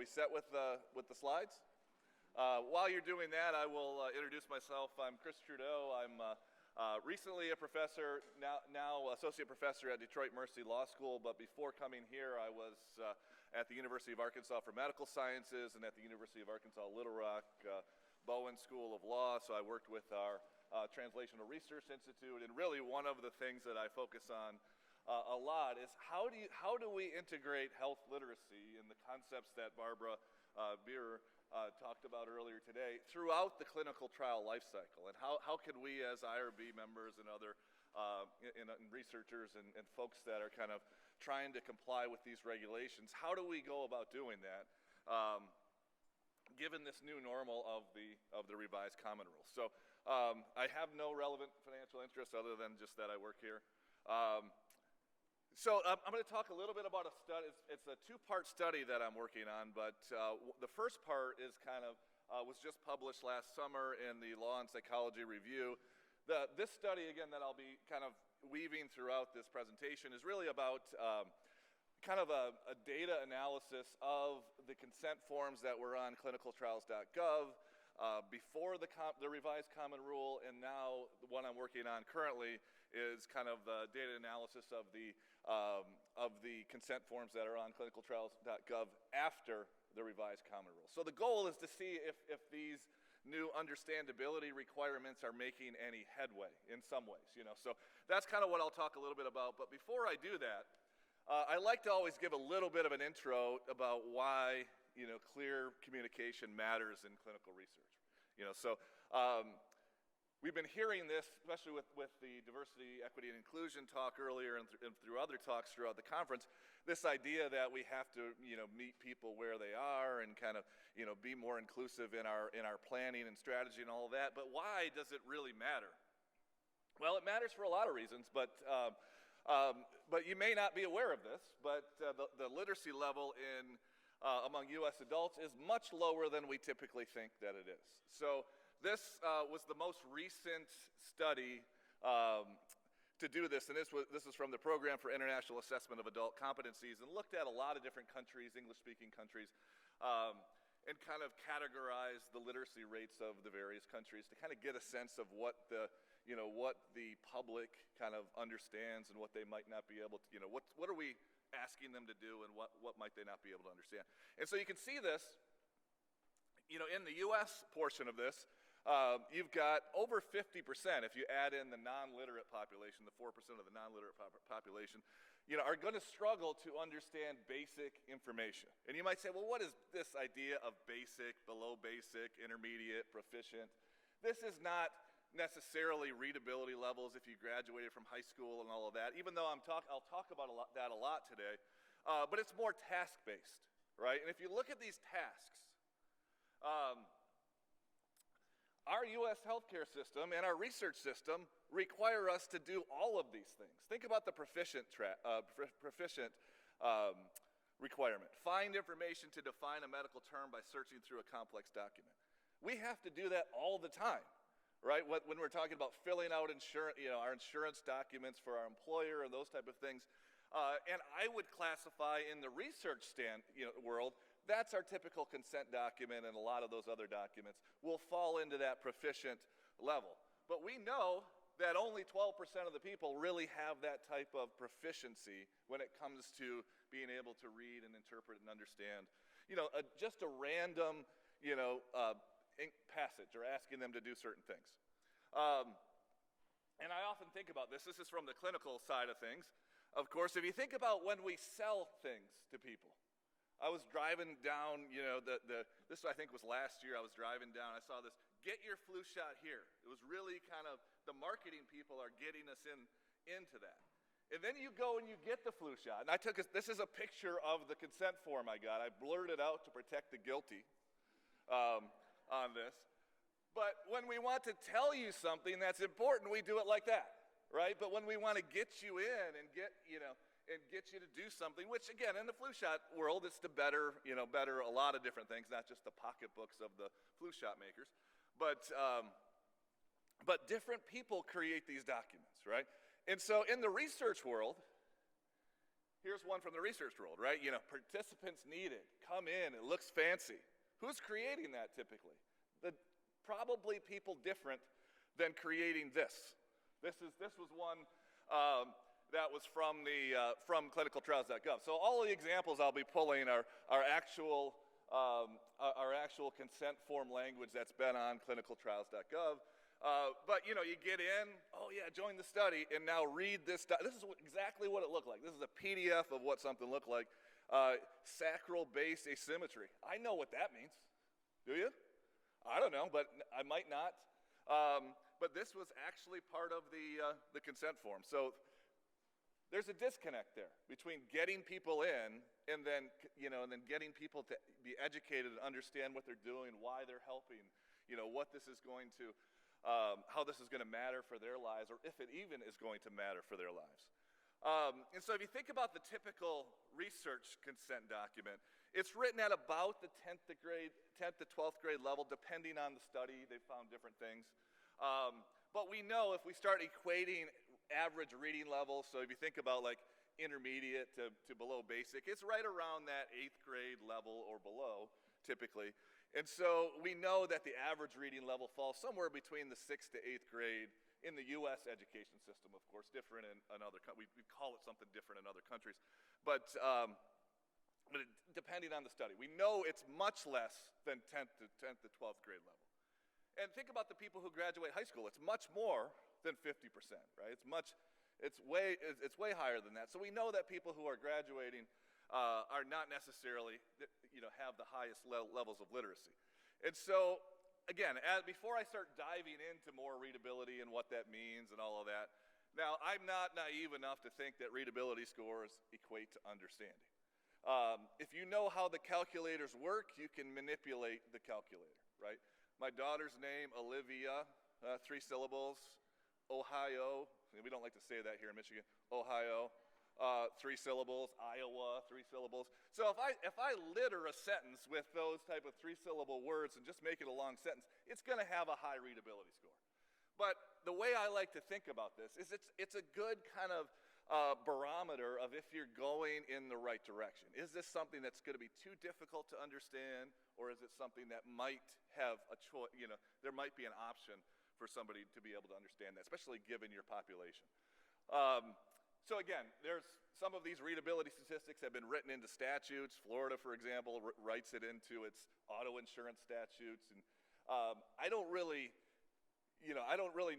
set with the slides? While you're doing that, I will introduce myself. I'm Chris Trudeau. I'm recently a professor, now associate professor at Detroit Mercy Law School, but before coming here, I was at the University of Arkansas for Medical Sciences and at the University of Arkansas Little Rock Bowen School of Law, so I worked with our Translational Research Institute, and really one of the things that I focus on a lot is how do we integrate health literacy and the concepts that Barbara Beer talked about earlier today throughout the clinical trial life cycle, and how can we as IRB members and other and researchers and folks that are kind of trying to comply with these regulations, how do we go about doing that given this new normal of the revised common rule? So I have no relevant financial interest other than just that I work here. So I'm going to talk a little bit about a study. It's a two-part study that I'm working on, but the first part is kind of was just published last summer in the Law and Psychology Review. This study, again, that I'll be kind of weaving throughout this presentation is really about kind of a data analysis of the consent forms that were on clinicaltrials.gov before the revised common rule, and now the one I'm working on currently is kind of the data analysis of the consent forms that are on clinicaltrials.gov after the revised common rule. So the goal is to see if these new understandability requirements are making any headway in some ways, you know. So that's kind of what I'll talk a little bit about. But before I do that, I like to always give a little bit of an intro about why, you know, clear communication matters in clinical research. You know, so we've been hearing this, especially with the diversity, equity, and inclusion talk earlier and through other talks throughout the conference, this idea that we have to, you know, meet people where they are and kind of, you know, be more inclusive in our planning and strategy and all of that. But why does it really matter? Well, it matters for a lot of reasons, but you may not be aware of this, but the literacy level in among U.S. adults is much lower than we typically think that it is. So this was the most recent study to do this, and this is from the Program for International Assessment of Adult Competencies, and looked at a lot of different countries, English-speaking countries, and kind of categorized the literacy rates of the various countries to kind of get a sense of what the public kind of understands and what they might not be able to, you know, what are we asking them to do and what might they not be able to understand. And so you can see this, you know, in the U.S. portion of this, you've got over 50%, if you add in the non-literate population, the 4% of the non-literate population, you know, are going to struggle to understand basic information. And you might say, well, what is this idea of basic, below basic, intermediate, proficient? This is not necessarily readability levels if you graduated from high school and all of that, even though I'll talk about that a lot today, but it's more task-based, right? And if you look at these tasks, our U.S. healthcare system and our research system require us to do all of these things. Think about the proficient requirement. Find information to define a medical term by searching through a complex document. We have to do that all the time. Right, when we're talking about filling out insurance, you know, our insurance documents for our employer and those type of things, and I would classify in the research world, that's our typical consent document, and a lot of those other documents will fall into that proficient level. But we know that only 12% of the people really have that type of proficiency when it comes to being able to read and interpret and understand, you know, just a random, you know, passage or asking them to do certain things. And I often think about this. This is from the clinical side of things. Of course, if you think about when we sell things to people, I was driving down, you know, this I think was last year. I was driving down. I saw this, get your flu shot here. It was really kind of, the marketing people are getting us into that. And then you go and you get the flu shot. And this is a picture of the consent form I got. I blurred it out to protect the guilty. On this, but when we want to tell you something that's important, we do it like that, right? But when we want to get you in and get you to do something, which again, in the flu shot world, it's to better a lot of different things, not just the pocketbooks of the flu shot makers, but different people create these documents, right? And so in the research world, Here's one from the research world, right? Participants needed, come in, it looks fancy. Who's creating that typically? Probably people different than creating this. This was one that was from clinicaltrials.gov. So all of the examples I'll be pulling are actual consent form language that's been on clinicaltrials.gov. But you get in, oh yeah, join the study, and now read this stuff. This is exactly what it looked like. This is a PDF of what something looked like. Sacral base asymmetry. I know what that means. Do you? I don't know, but I might not. But this was actually part of the consent form. So there's a disconnect there between getting people in and then getting people to be educated and understand what they're doing, why they're helping, what this is going to, how this is going to matter for their lives, or if it even is going to matter for their lives. And so if you think about the typical research consent document, it's written at about the 10th to 12th grade level, depending on the study. They found different things. But we know if we start equating average reading level, so if you think about like intermediate to below basic, it's right around that 8th grade level or below, typically. And so we know that the average reading level falls somewhere between the 6th to 8th grade in the U.S. education system, of course, different in other countries. We call it something different in other countries. But depending on the study, we know it's much less than 10th to 12th grade level. And think about the people who graduate high school. It's much more than 50%, right? It's way higher than that. So we know that people who are graduating are not necessarily, have the highest levels of literacy. And so, again, before I start diving into more readability and what that means and all of that, now I'm not naive enough to think that readability scores equate to understanding. If you know how the calculators work, you can manipulate the calculator, right? My daughter's name, Olivia, 3 syllables. Ohio, we don't like to say that here in Michigan. Ohio, 3 syllables. Iowa, 3 syllables. So if I litter a sentence with those type of 3-syllable words and just make it a long sentence, it's going to have a high readability score. But the way I like to think about this is it's a good kind of barometer of if you're going in the right direction. Is this something that's going to be too difficult to understand, or is it something that might have a choice? There might be an option for somebody to be able to understand that, especially given your population. So again, there's some of these readability statistics have been written into statutes. Florida, for example, writes it into its auto insurance statutes, and I don't really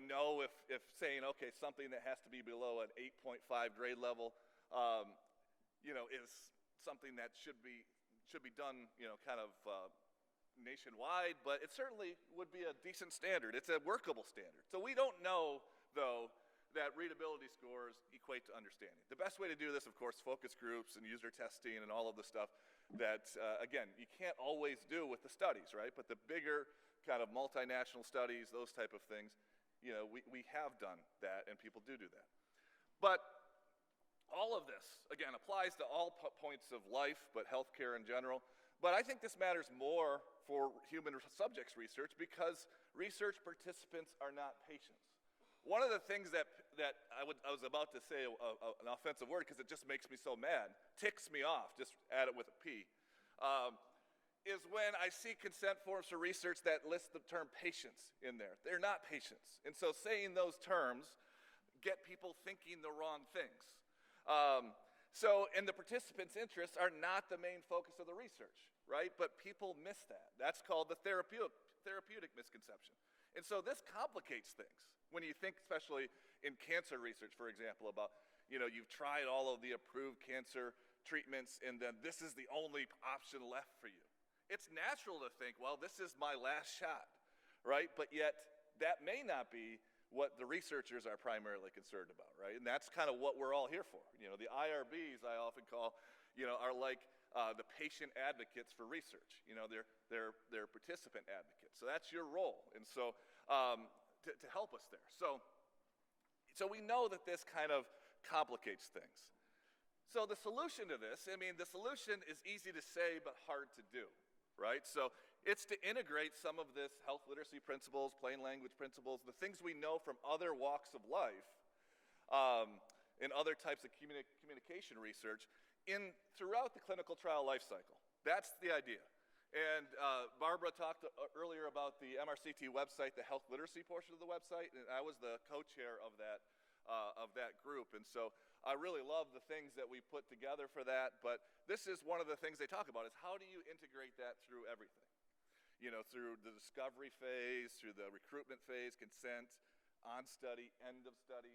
know if saying, okay, something that has to be below an 8.5 grade level, is something that should be done, kind of nationwide, but it certainly would be a decent standard. It's a workable standard. So we don't know, though, that readability scores equate to understanding. The best way to do this, of course, focus groups and user testing and all of the stuff that, again, you can't always do with the studies, right? But the bigger kind of multinational studies, those type of things, we have done that, and people do that. But all of this, again, applies to all points of life, but healthcare in general. But I think this matters more for human subjects research because research participants are not patients. One of the things that I was about to say an offensive word because it just makes me so mad, ticks me off, just add it with a P, is when I see consent forms for research that list the term patients in there. They're not patients. And so saying those terms get people thinking the wrong things. And the participants' interests are not the main focus of the research, right? But people miss that. That's called the therapeutic misconception. And so this complicates things. When you think, especially in cancer research, for example, about, you've tried all of the approved cancer treatments, and then this is the only option left for you. It's natural to think, well, this is my last shot, right? But yet, that may not be what the researchers are primarily concerned about, right? And that's kind of what we're all here for. The IRBs, I often call, are like the patient advocates for research. They're participant advocates. So that's your role. And so to help us there. So we know that this kind of complicates things. So the solution to this, the solution is easy to say but hard to do, right? So it's to integrate some of this health literacy principles, plain language principles, the things we know from other walks of life, and other types of communication research throughout the clinical trial life cycle. That's the idea. And Barbara talked earlier about the MRCT website, the health literacy portion of the website, and I was the co-chair of that group. And so I really love the things that we put together for that, but this is one of the things they talk about is how do you integrate that through everything? You know, through the discovery phase, through the recruitment phase, consent, on study, end of study.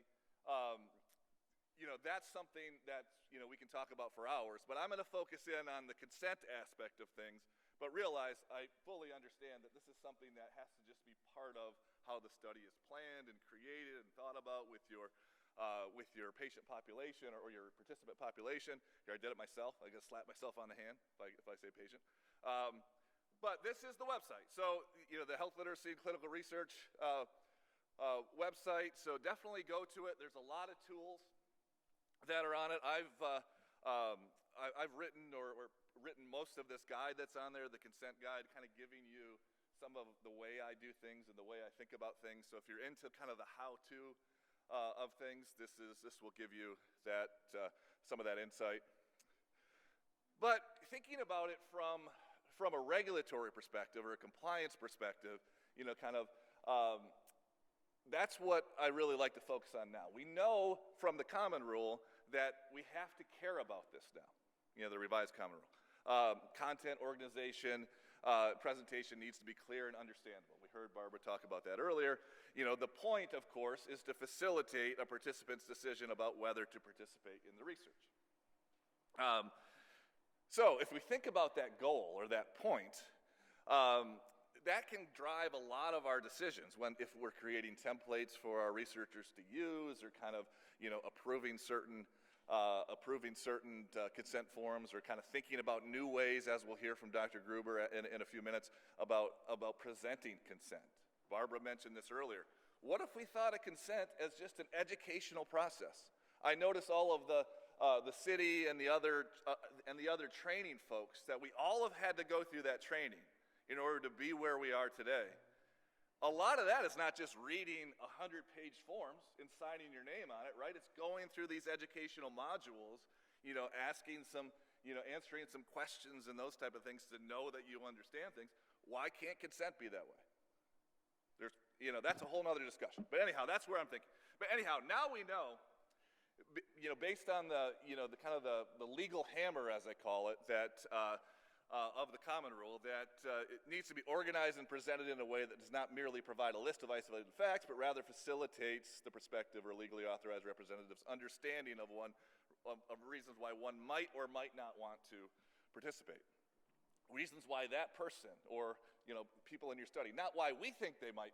You know, that's something that, you know, we can talk about for hours, but I'm going to focus in on the consent aspect of things, but realize I fully understand that this is something that has to just be part of how the study is planned and created and thought about with your patient population or your participant population. Here, I did it myself. I just slap myself on the hand if I say patient. But this is the website. So, you know, the health literacy and clinical research website. So definitely go to it. There's a lot of tools that are on it. I've written or written most of this guide that's on there, the consent guide, kind of giving you some of the way I do things and the way I think about things. So if you're into kind of the how-to of things, this will give you that some of that insight. But thinking about it from a regulatory perspective or a compliance perspective, you know, kind of that's what I really like to focus on now. We know from the common rule that we have to care about this now, you know, the revised common rule. Content, organization, presentation needs to be clear and understandable. We heard Barbara talk about that earlier. You know, the point, of course, is to facilitate a participant's decision about whether to participate in the research. So if we think about that goal or that point, that can drive a lot of our decisions if we're creating templates for our researchers to use or kind of, you know, approving certain consent forms or kind of thinking about new ways, as we'll hear from Dr. Gruber in a few minutes, about presenting consent. Barbara mentioned this earlier. What if we thought of consent as just an educational process? I notice all of the city and the other training folks that we all have had to go through that training in order to be where we are today. A lot of that is not just reading 100-page forms and signing your name on it, right? It's going through these educational modules, you know, asking some, you know, answering some questions and those type of things to know that you understand things. Why can't consent be that way? There's, you know, that's a whole other discussion. But anyhow, that's where I'm thinking. But anyhow, now we know, you know, based on the, you know, the kind of the legal hammer, as I call it, that of the common rule, that it needs to be organized and presented in a way that does not merely provide a list of isolated facts, but rather facilitates the prospective or legally authorized representative's understanding of reasons why one might or might not want to participate. Reasons why that person or, you know, people in your study, not why we think they might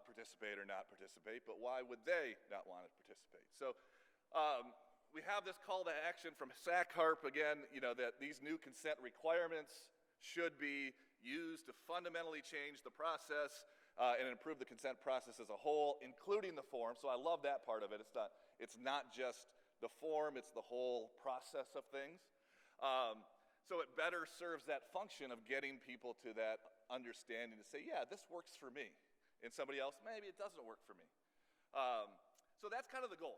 participate or not participate, but why would they not want to participate. So we have this call to action from SACHARP, again, you know, that these new consent requirements should be used to fundamentally change the process and improve the consent process as a whole, including the form. So I love that part of it. It's not just the form, it's the whole process of things. So it better serves that function of getting people to that understanding to say, yeah, this works for me. And somebody else, maybe it doesn't work for me. So that's kind of the goal.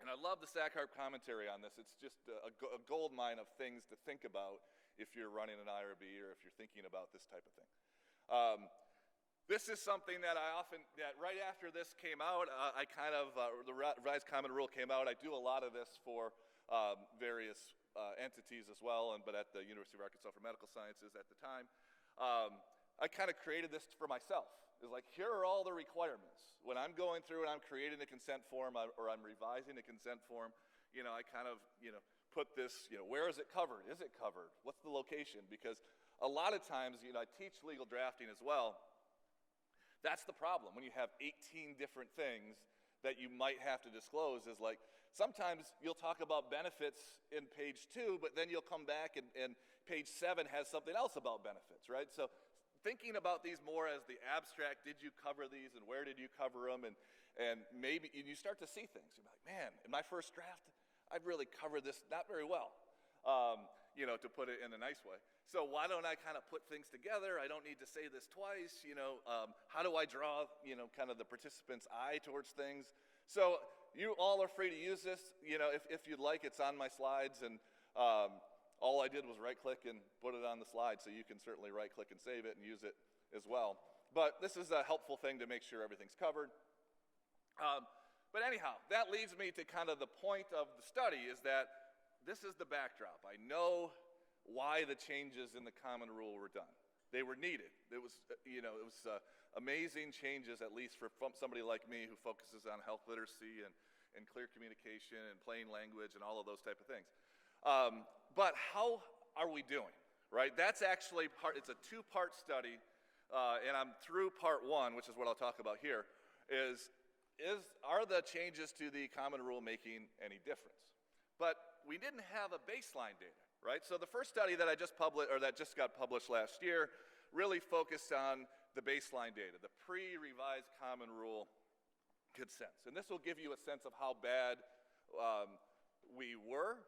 And I love the SACHARP commentary on this. It's just a gold mine of things to think about if you're running an IRB or if you're thinking about this type of thing. This is something that that right after this came out, the revised common rule came out. I do a lot of this for various entities as well, but at the University of Arkansas for Medical Sciences at the time. I kind of created this for myself. It's like, here are all the requirements. When I'm going through and I'm creating a consent form or I'm revising a consent form, you know, I kind of, you know, put this, you know, where is it covered? Is it covered? What's the location? Because a lot of times, you know, I teach legal drafting as well. That's the problem. When you have 18 different things that you might have to disclose is like, sometimes you'll talk about benefits in page 2, but then you'll come back and page 7 has something else about benefits, right? So thinking about these more as the abstract, did you cover these and where did you cover them? And maybe you start to see things. You're like, man, in my first draft, I've really covered this not very well, you know, to put it in a nice way. So why don't I kind of put things together? I don't need to say this twice, you know. How do I draw, you know, kind of the participant's eye towards things? So you all are free to use this, if you'd like. It's on my slides, and all I did was right-click and put it on the slide, so you can certainly right-click and save it and use it as well. But this is a helpful thing to make sure everything's covered. But anyhow, that leads me to kind of the point of the study, is that this is the backdrop. I know why the changes in the Common Rule were done. They were needed. It was, amazing changes, at least for somebody like me who focuses on health literacy and clear communication and plain language and all of those type of things. But how are we doing, right? That's actually it's a two-part study, and I'm through part one, which is what I'll talk about here, are the changes to the Common Rule making any difference? But we didn't have a baseline data, right? So the first study that I just published, or that just got published last year, really focused on the baseline data, the pre-revised Common Rule consents. And this will give you a sense of how bad we were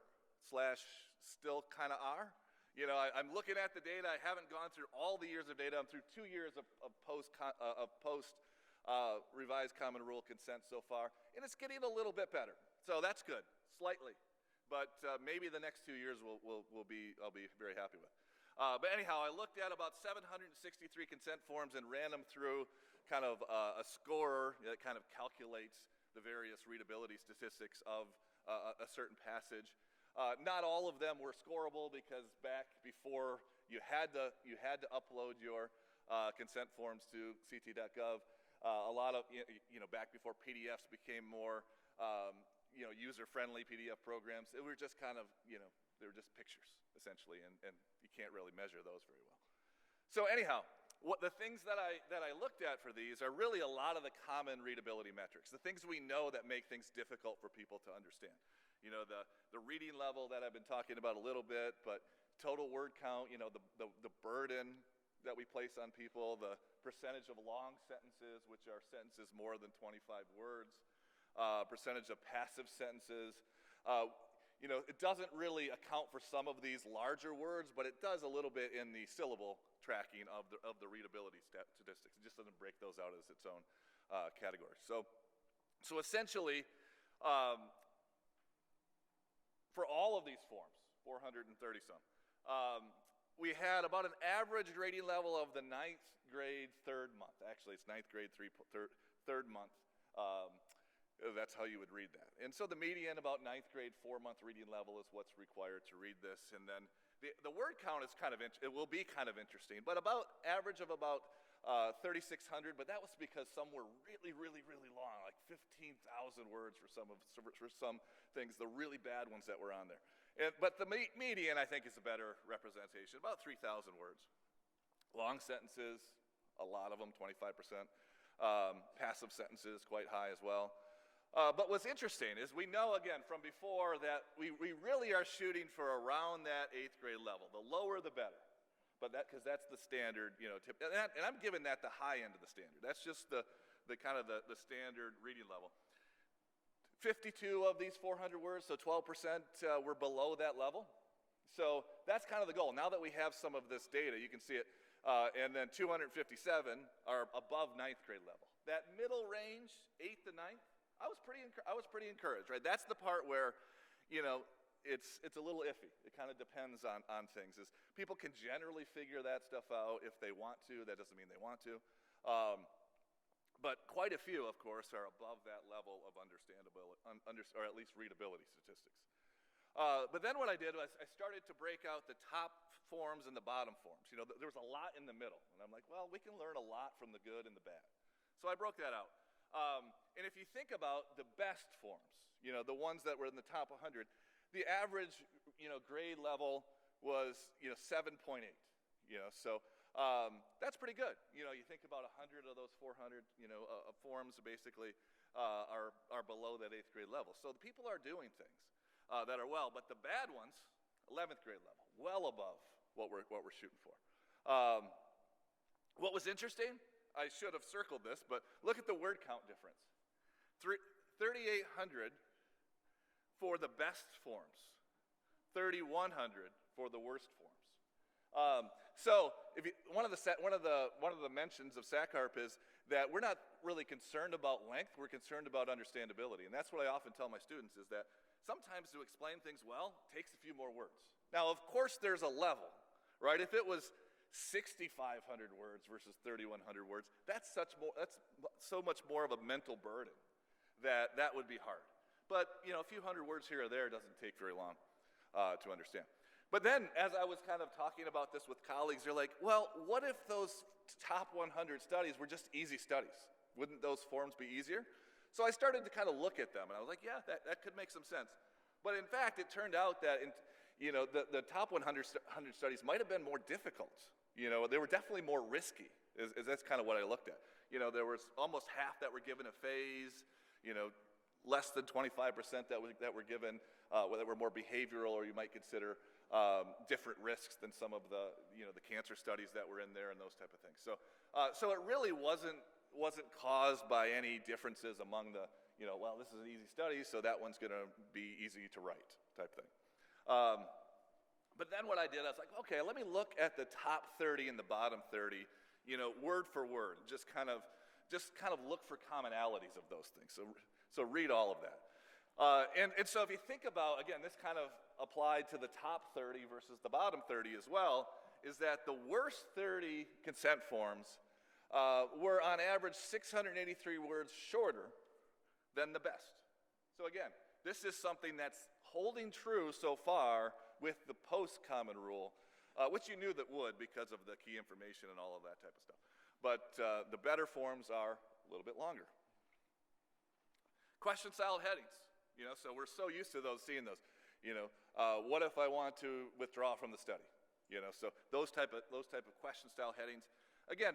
/ still kind of are. I'm looking at the data. I haven't gone through all the years of data. I'm through 2 years of post revised Common Rule consent so far, and it's getting a little bit better. So that's good, slightly. But maybe the next 2 years I'll be very happy with. But anyhow, I looked at about 763 consent forms and ran them through kind of a scorer that kind of calculates the various readability statistics of a certain passage. Not all of them were scorable, because back before you had to upload your consent forms to ct.gov. A lot of, back before PDFs became more, user-friendly PDF programs, it were just kind of, they were just pictures, essentially, and you can't really measure those very well. So anyhow, the things that I looked at for these are really a lot of the common readability metrics, the things we know that make things difficult for people to understand. The reading level that I've been talking about a little bit, but total word count, the burden that we place on people, the percentage of long sentences, which are sentences more than 25 words, percentage of passive sentences. It doesn't really account for some of these larger words, but it does a little bit in the syllable tracking of the readability statistics. It just doesn't break those out as its own category. So essentially, for all of these forms, 430 some, we had about an average rating level of the 9th grade third month. Actually, it's 9th grade third month. That's how you would read that. And so the median, about 9th grade 4-month reading level, is what's required to read this. And then the word count is it will be kind of interesting, but about average of about 3,600. But that was because some were really, really, really long, like 15,000 words for some things, the really bad ones that were on there. But the median, I think, is a better representation, about 3,000 words. Long sentences, a lot of them, 25%. Passive sentences, quite high as well. But what's interesting is we know, again, from before that we really are shooting for around that 8th grade level. The lower, the better. But because that's the standard, tip. And I'm giving that the high end of the standard. That's just the kind of the standard reading level. 52 of these 400 words, so 12% were below that level. So that's kind of the goal. Now that we have some of this data, you can see it. And then 257 are above 9th grade level. That middle range, 8th to 9th, I was pretty encouraged, right? That's the part where, it's a little iffy. It kind of depends on things. People can generally figure that stuff out if they want to. That doesn't mean they want to. But quite a few, of course, are above that level of understandability, or at least readability statistics. But then what I did was I started to break out the top forms and the bottom forms. There was a lot in the middle. And I'm like, well, we can learn a lot from the good and the bad. So I broke that out. And if you think about the best forms, the ones that were in the top 100, the average, grade level was, 7.8. So that's pretty good. You think about 100 of those 400, forms basically are below that 8th grade level. So the people are doing things that are well, but the bad ones, 11th grade level, well above what we're shooting for. What was interesting, I should have circled this, but look at the word count difference. 3,800 for the best forms, 3,100 for the worst forms. So one of the mentions of SACARP is that we're not really concerned about length, we're concerned about understandability. And that's what I often tell my students is that sometimes to explain things well takes a few more words. Now, of course, there's a level, right? If it was 6,500 words versus 3,100 words, that's so much more of a mental burden that would be hard. But, a few hundred words here or there doesn't take very long to understand. But then, as I was kind of talking about this with colleagues, they're like, well, what if those top 100 studies were just easy studies? Wouldn't those forms be easier? So I started to kind of look at them, and I was like, yeah, that could make some sense. But in fact, it turned out that the top 100 studies might have been more difficult. They were definitely more risky, that's kind of what I looked at. There was almost half that were given a phase, less than 25% that were given, that were more behavioral, or you might consider different risks than some of the cancer studies that were in there and those type of things. So it really wasn't caused by any differences among the, well, this is an easy study, so that one's going to be easy to write type thing. But then what I did, I was like, okay, let me look at the top 30 and the bottom 30, word for word, just kind of look for commonalities of those things. So read all of that. And so if you think about, again, this kind of applied to the top 30 versus the bottom 30 as well, is that the worst 30 consent forms were on average 683 words shorter than the best. So again, this is something that's holding true so far with the post-common rule, which you knew that would because of the key information and all of that type of stuff. But the better forms are a little bit longer. Question-style headings. So we're so used to seeing those. What if I want to withdraw from the study? So those type of question-style headings. Again,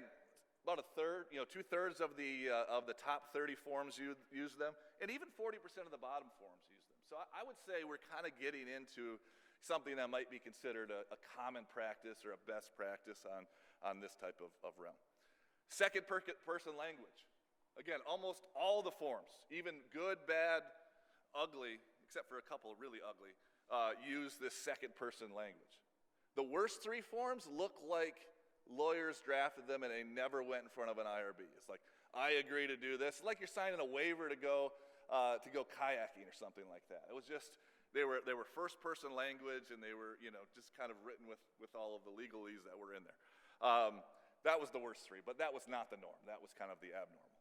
about a third, 2/3 of the top 30 forms use them, and even 40% of the bottom forms use them. So I would say we're kind of getting into something that might be considered a common practice or a best practice on this type of realm. Second person language. Again, almost all the forms, even good, bad, ugly, except for a couple really ugly, use this second person language. The worst three forms look like lawyers drafted them and they never went in front of an IRB. It's like, I agree to do this. It's like you're signing a waiver to go kayaking or something like that. It was just, they were first person language, and they were, just kind of written with all of the legalese that were in there. That was the worst three, but that was not the norm. That was kind of the abnormal.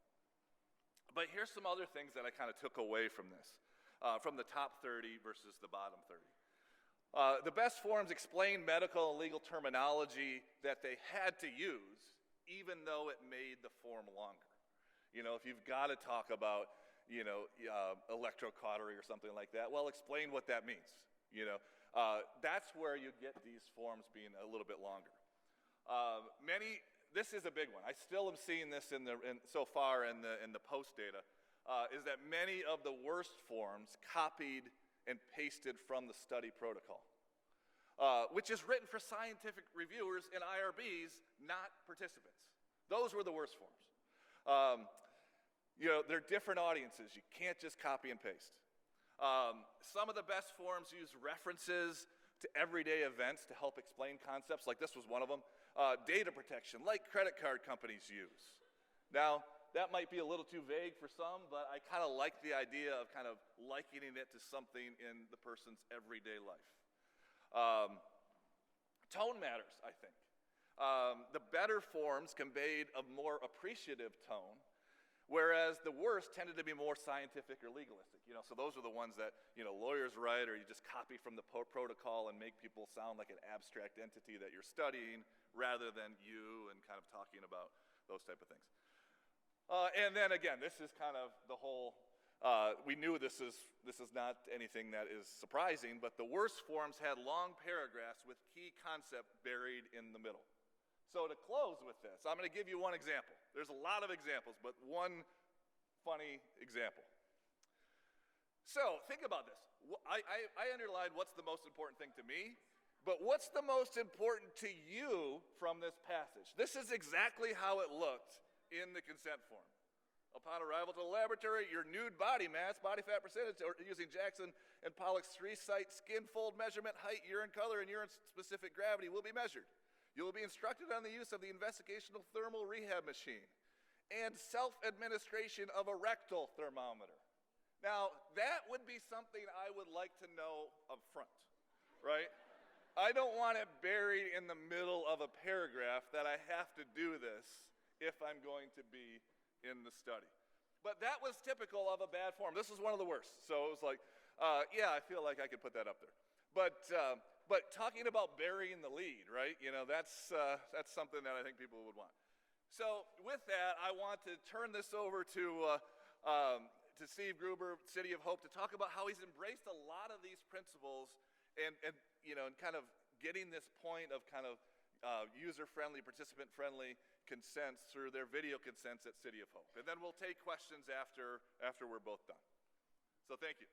But here's some other things that I kind of took away from this, from the top 30 versus the bottom 30. The best forms explain medical and legal terminology that they had to use, even though it made the form longer. If you've got to talk about, electrocautery or something like that, well, explain what that means. That's where you get these forms being a little bit longer. This is a big one. I still am seeing this so far in the post data, is that many of the worst forms copied and pasted from the study protocol, which is written for scientific reviewers and IRBs, not participants. Those were the worst forms. They're different audiences. You can't just copy and paste. Some of the best forms use references to everyday events to help explain concepts, like this was one of them. Data protection, like credit card companies use. Now, that might be a little too vague for some, but I kind of like the idea of kind of likening it to something in the person's everyday life. Tone matters, I think. The better forms conveyed a more appreciative tone, whereas the worst tended to be more scientific or legalistic. So those are the ones that lawyers write, or you just copy from the protocol and make people sound like an abstract entity that you're studying, rather than you and kind of talking about those type of things. And then again, this is kind of the whole. We knew this is not anything that is surprising, but the worst forms had long paragraphs with key concept buried in the middle. So to close with this, I'm going to give you one example. There's a lot of examples, but one funny example. So think about this. I underlined what's the most important thing to me, but what's the most important to you from this passage? This is exactly how it looked in the consent form. Upon arrival to the laboratory, your nude body mass, body fat percentage, or using Jackson and Pollock's 3-site skin fold measurement, height, urine color, and urine-specific gravity will be measured. You will be instructed on the use of the investigational thermal rehab machine and self-administration of a rectal thermometer. Now, that would be something I would like to know up front, right? I don't want it buried in the middle of a paragraph that I have to do this if I'm going to be in the study. But that was typical of a bad form. This was one of the worst. So it was like, yeah, I feel like I could put that up there. But talking about burying the lead, right? You know, that's something that I think people would want. So with that, I want to turn this over to Steve Gruber, City of Hope, to talk about how he's embraced a lot of these principles and kind of getting this point of kind of user-friendly, participant-friendly consents through their video consents at City of Hope. And then we'll take questions after we're both done. So thank you.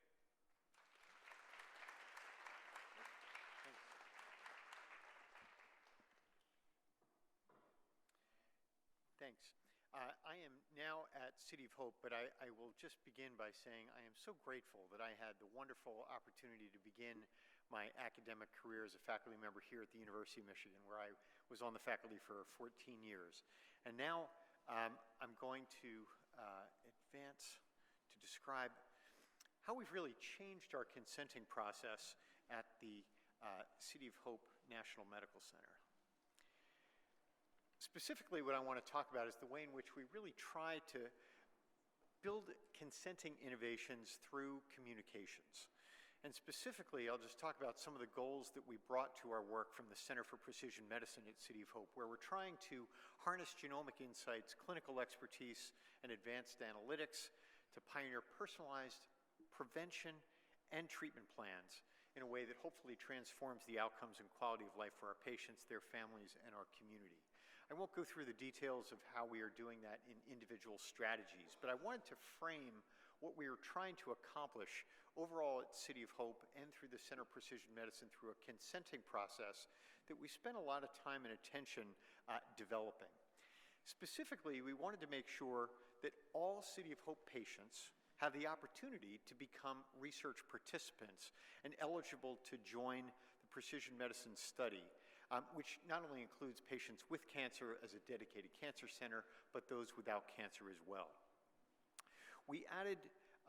Thanks. I am now at City of Hope, but I will just begin by saying I am so grateful that I had the wonderful opportunity to begin my academic career as a faculty member here at the University of Michigan, where I was on the faculty for 14 years. And now I'm going to advance to describe how we've really changed our consenting process at the City of Hope National Medical Center. Specifically, what I want to talk about is the way in which we really try to build consenting innovations through communications. And specifically, I'll just talk about some of the goals that we brought to our work from the Center for Precision Medicine at City of Hope, where we're trying to harness genomic insights, clinical expertise, and advanced analytics to pioneer personalized prevention and treatment plans in a way that hopefully transforms the outcomes and quality of life for our patients, their families, and our community. I won't go through the details of how we are doing that in individual strategies, but I wanted to frame what we are trying to accomplish overall at City of Hope and through the Center for Precision Medicine through a consenting process that we spent a lot of time and attention developing. Specifically, we wanted to make sure that all City of Hope patients have the opportunity to become research participants and eligible to join the precision medicine study, which not only includes patients with cancer as a dedicated cancer center, but those without cancer as well. We added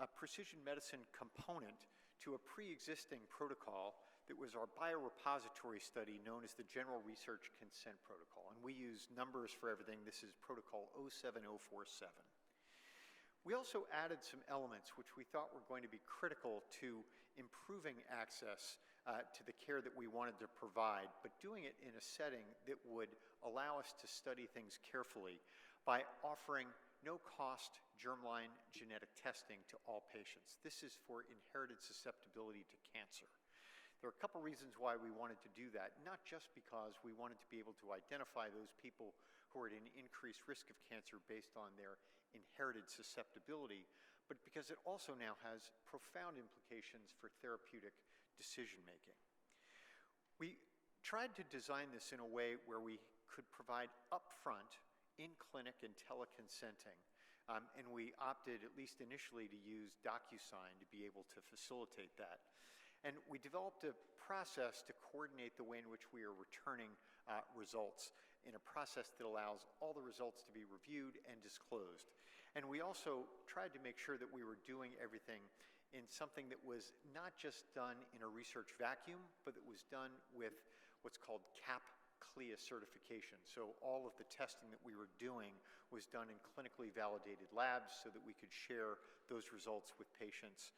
a precision medicine component to a pre-existing protocol that was our biorepository study known as the General Research Consent Protocol. And we use numbers for everything. This is protocol 07047. We also added some elements which we thought were going to be critical to improving access to the care that we wanted to provide, but doing it in a setting that would allow us to study things carefully by offering no-cost germline genetic testing to all patients. This is for inherited susceptibility to cancer. There are a couple reasons why we wanted to do that, not just because we wanted to be able to identify those people who are at an increased risk of cancer based on their inherited susceptibility, but because it also now has profound implications for therapeutic decision-making. We tried to design this in a way where we could provide upfront in-clinic and teleconsenting, and we opted, at least initially, to use DocuSign to be able to facilitate that. And we developed a process to coordinate the way in which we are returning results in a process that allows all the results to be reviewed and disclosed. And we also tried to make sure that we were doing everything in something that was not just done in a research vacuum, but that was done with what's called CAP-CLIA certification. So all of the testing that we were doing was done in clinically validated labs so that we could share those results with patients,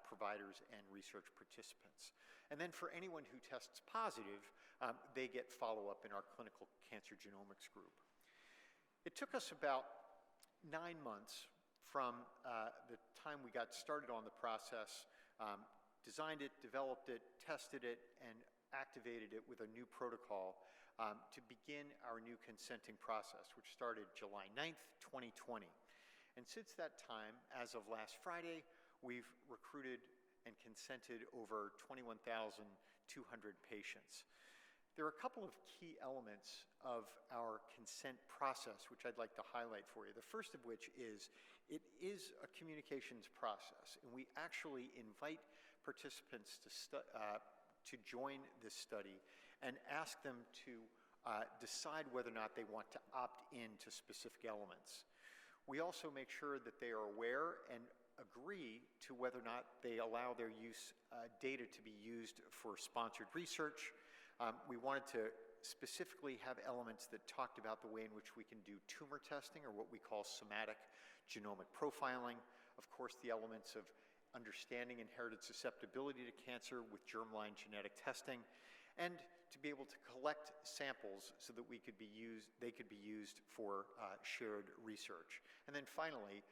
providers, and research participants. And then for anyone who tests positive, they get follow-up in our clinical cancer genomics group. It took us about 9 months from the time we got started on the process, designed it, developed it, tested it, and activated it with a new protocol to begin our new consenting process, which started July 9th, 2020. And since that time, as of last Friday, we've recruited and consented over 21,200 patients. There are a couple of key elements of our consent process which I'd like to highlight for you. The first of which is, it is a communications process, and we actually invite participants to join this study and ask them to decide whether or not they want to opt into specific elements. We also make sure that they are aware and agree to whether or not they allow their data to be used for sponsored research. We wanted to specifically have elements that talked about the way in which we can do tumor testing, or what we call somatic genomic profiling. Of course, the elements of understanding inherited susceptibility to cancer with germline genetic testing, and to be able to collect samples so that they could be used for shared research. And then finally,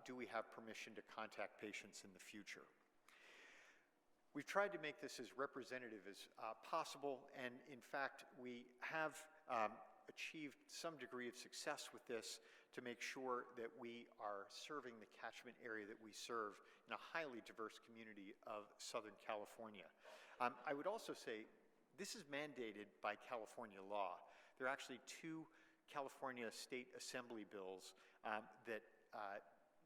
do we have permission to contact patients in the future? We've tried to make this as representative as possible, and in fact, we have achieved some degree of success with this to make sure that we are serving the catchment area that we serve in a highly diverse community of Southern California. I would also say this is mandated by California law. There are actually 2 California State Assembly bills that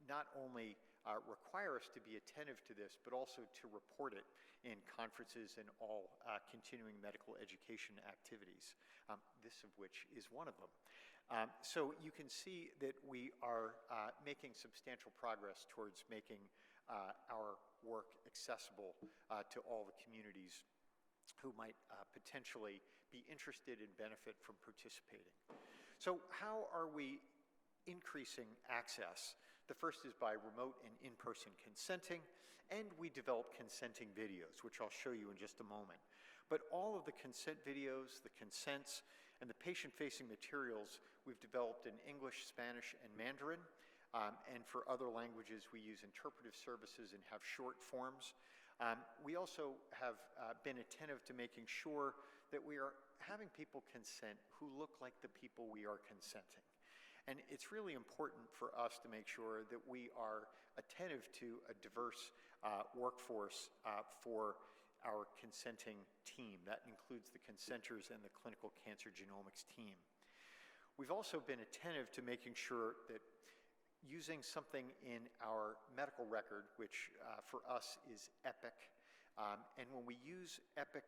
not only require us to be attentive to this, but also to report it in conferences and all continuing medical education activities, this of which is one of them. So you can see that we are making substantial progress towards making our work accessible to all the communities who might potentially be interested and benefit from participating. So how are we increasing access? The first is by remote and in-person consenting, and we develop consenting videos, which I'll show you in just a moment. But all of the consent videos, the consents, and the patient-facing materials we've developed in English, Spanish, and Mandarin. And for other languages, we use interpretive services and have short forms. We also have been attentive to making sure that we are having people consent who look like the people we are consenting. And it's really important for us to make sure that we are attentive to a diverse workforce for our consenting team. That includes the consenters and the clinical cancer genomics team. We've also been attentive to making sure that using something in our medical record, which for us is EPIC, and when we use EPIC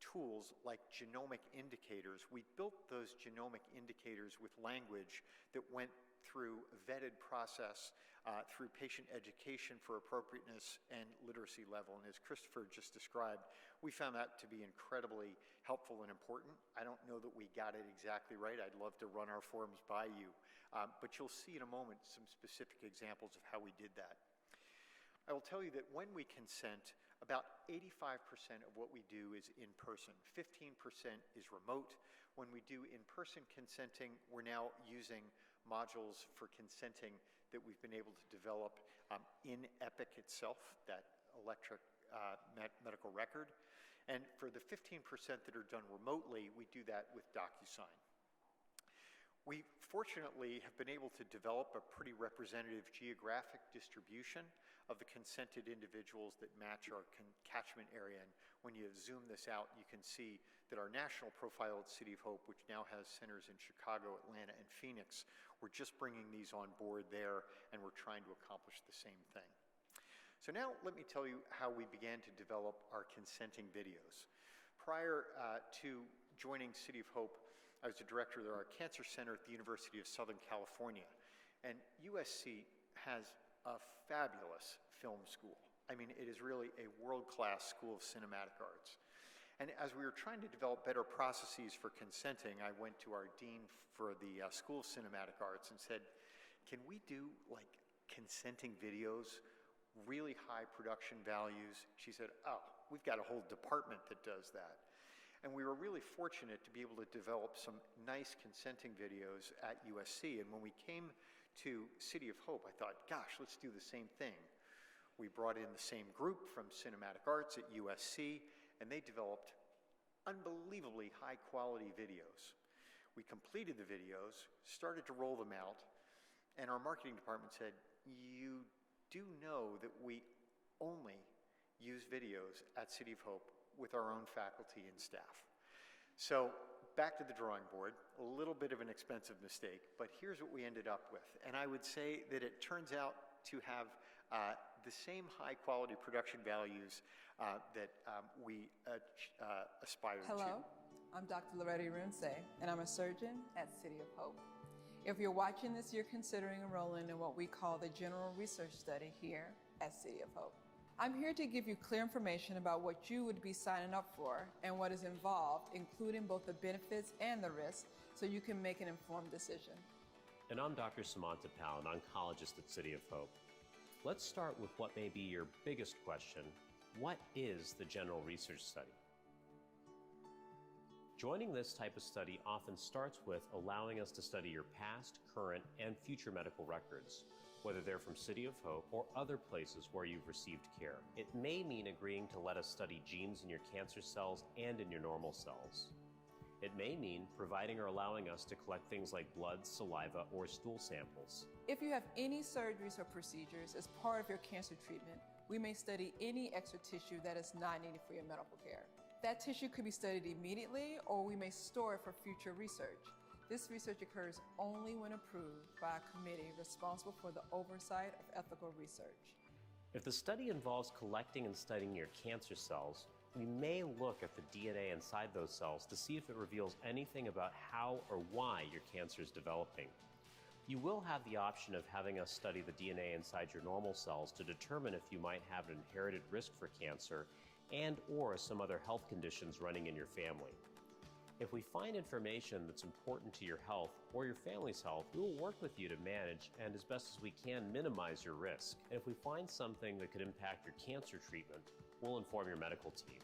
tools like genomic indicators, we built those genomic indicators with language that went through a vetted process through patient education for appropriateness and literacy level. And as Christopher just described, we found that to be incredibly helpful and important. I don't know that we got it exactly right. I'd love to run our forms by you. But you'll see in a moment some specific examples of how we did that. I will tell you that when we consent, about 85% of what we do is in person. 15% is remote. When we do in-person consenting, we're now using modules for consenting that we've been able to develop in EPIC itself, that electric medical record. And for the 15% that are done remotely, we do that with DocuSign. We fortunately have been able to develop a pretty representative geographic distribution of the consented individuals that match our catchment area. And when you zoom this out, you can see that our national profile at City of Hope, which now has centers in Chicago, Atlanta, and Phoenix, we're just bringing these on board there, and we're trying to accomplish the same thing. So now let me tell you how we began to develop our consenting videos. Prior to joining City of Hope, I was the director of our cancer center at the University of Southern California. And USC has a fabulous film school. I mean, it is really a world-class school of cinematic arts. And as we were trying to develop better processes for consenting, I went to our dean for the School of Cinematic Arts and said, can we do like consenting videos, really high production values? She said, oh, we've got a whole department that does that. And we were really fortunate to be able to develop some nice consenting videos at USC. And when we came to City of Hope, I thought, gosh, let's do the same thing. We brought in the same group from Cinematic Arts at USC, and they developed unbelievably high-quality videos. We completed the videos, started to roll them out, and our marketing department said, you do know that we only use videos at City of Hope with our own faculty and staff. So back to the drawing board, a little bit of an expensive mistake, but here's what we ended up with. And I would say that it turns out to have the same high quality production values that we aspire Hello? to. I'm Dr. Loretta Runse, and I'm a surgeon at City of Hope. If you're watching this, you're considering enrolling in what we call the General Research Study here at City of Hope. I'm here to give you clear information about what you would be signing up for and what is involved, including both the benefits and the risks, so you can make an informed decision. And I'm Dr. Samantha Powell, an oncologist at City of Hope. Let's start with what may be your biggest question. What is the General Research Study? Joining this type of study often starts with allowing us to study your past, current, and future medical records, whether they're from City of Hope or other places where you've received care. It may mean agreeing to let us study genes in your cancer cells and in your normal cells. It may mean providing or allowing us to collect things like blood, saliva, or stool samples. If you have any surgeries or procedures as part of your cancer treatment, we may study any extra tissue that is not needed for your medical care. That tissue could be studied immediately, or we may store it for future research. This research occurs only when approved by a committee responsible for the oversight of ethical research. If the study involves collecting and studying your cancer cells, we may look at the DNA inside those cells to see if it reveals anything about how or why your cancer is developing. You will have the option of having us study the DNA inside your normal cells to determine if you might have an inherited risk for cancer and or some other health conditions running in your family. If we find information that's important to your health or your family's health, we will work with you to manage and as best as we can minimize your risk. And if we find something that could impact your cancer treatment, we'll inform your medical team.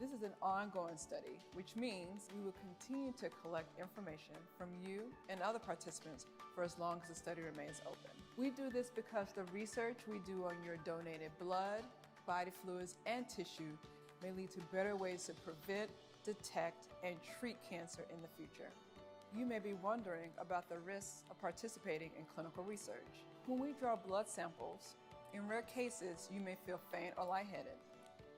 This is an ongoing study, which means we will continue to collect information from you and other participants for as long as the study remains open. We do this because the research we do on your donated blood, body fluids, and tissue may lead to better ways to prevent, detect, and treat cancer in the future. You may be wondering about the risks of participating in clinical research. When we draw blood samples, in rare cases, you may feel faint or lightheaded.